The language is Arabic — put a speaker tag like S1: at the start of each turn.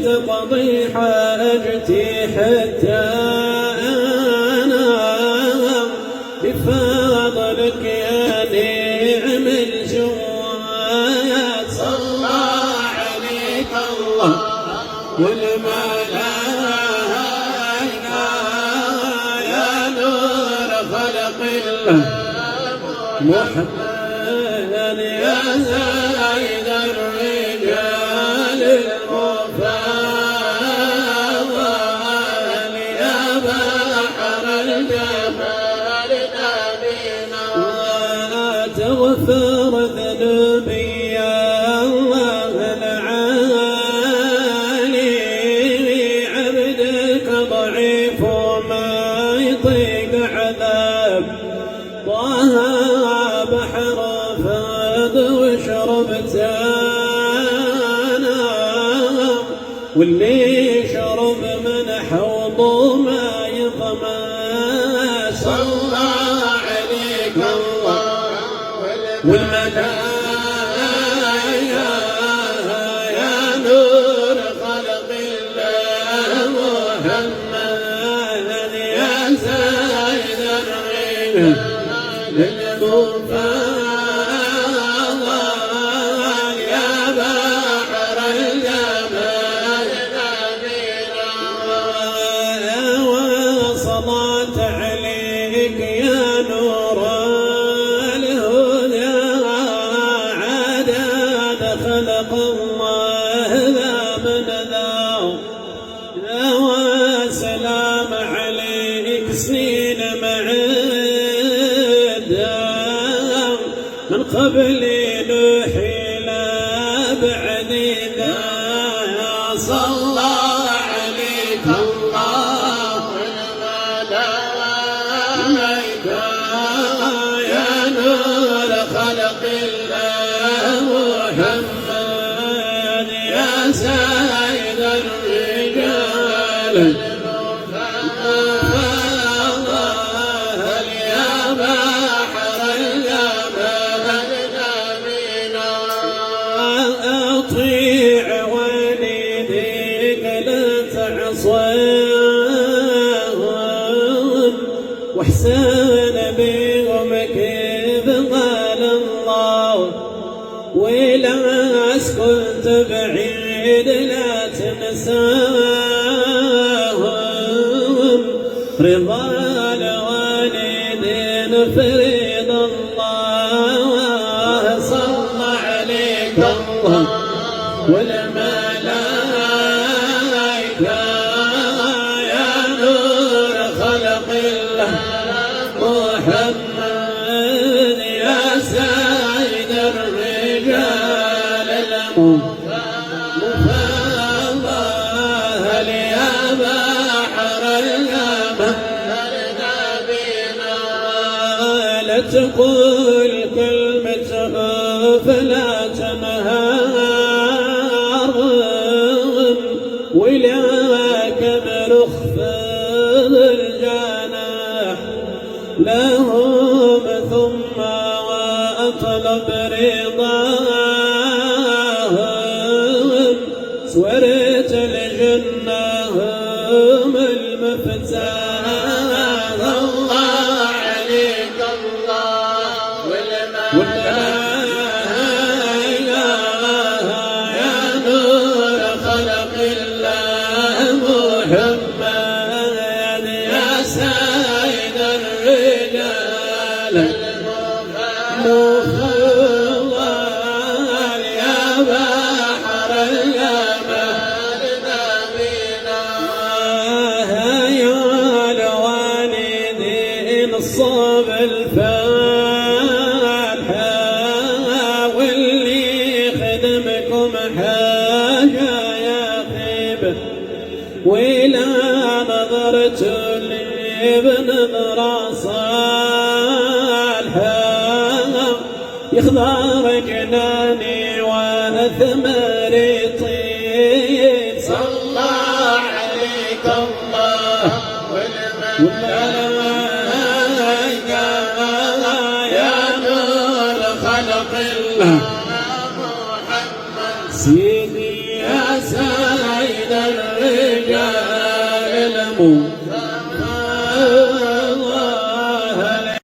S1: تقضي حاجتي حتى أنا بفضلك يا نعم الجواد. صلى عليك الله والملائكة يا نور خلق الله محمد يا سيد الرجال المفضل يا بحر الجمال نبينا. تغفر ذنوبي يا الله العالي عبدك ضعيف وما يطيق عذاب. طه بحر فاض وشربت انا واللي شرب من حوضه ما يظما. صلى عليك الله والملائكة يا نور خلق الله محمد يا سيد الرجال المفضل يا بحر الجمال نبينا. وصلاة عليك يا نور الهدى عدد خلق الله ذا من ذا. وسلام عليك سنين معدة من قبل نوح لا بعد ذا. صلى عليك الله والملائكة يا نور خلق الله محمد يا سيد الرجال المفضل يا بحر الجمال نبينا. أطيع والديك لا تعصيهم واحسن بهم كيف قال الله. ولا كنت بعيد لا تنساهم رضا الوالدين فريض الله. صلى عليك الله والملائكة يا نور خلق الله محمد يا سيد الرجال المفضل يا بحر الجمال نبينا. لا تقول كلمة فلا تنهارهم ولا كبر اخفض الجناح لهم ثم واطلب رضاهم. سورة الجنة هم المفتاح. الله عليك الله والملائكة يا نور خلق الله محمد يا سيد الرجال المفضل يا بحر الجمال نبينا. يا الوالدين الصاب الفاتحة واللي خدمكم حاجة يا خيب ولا نظرت لي بنظرة صالحة يخضر جناني وثمري طيب. صلى عليك الله والملائكة يا نور خلق الله محمد سيدي يا سيد خالق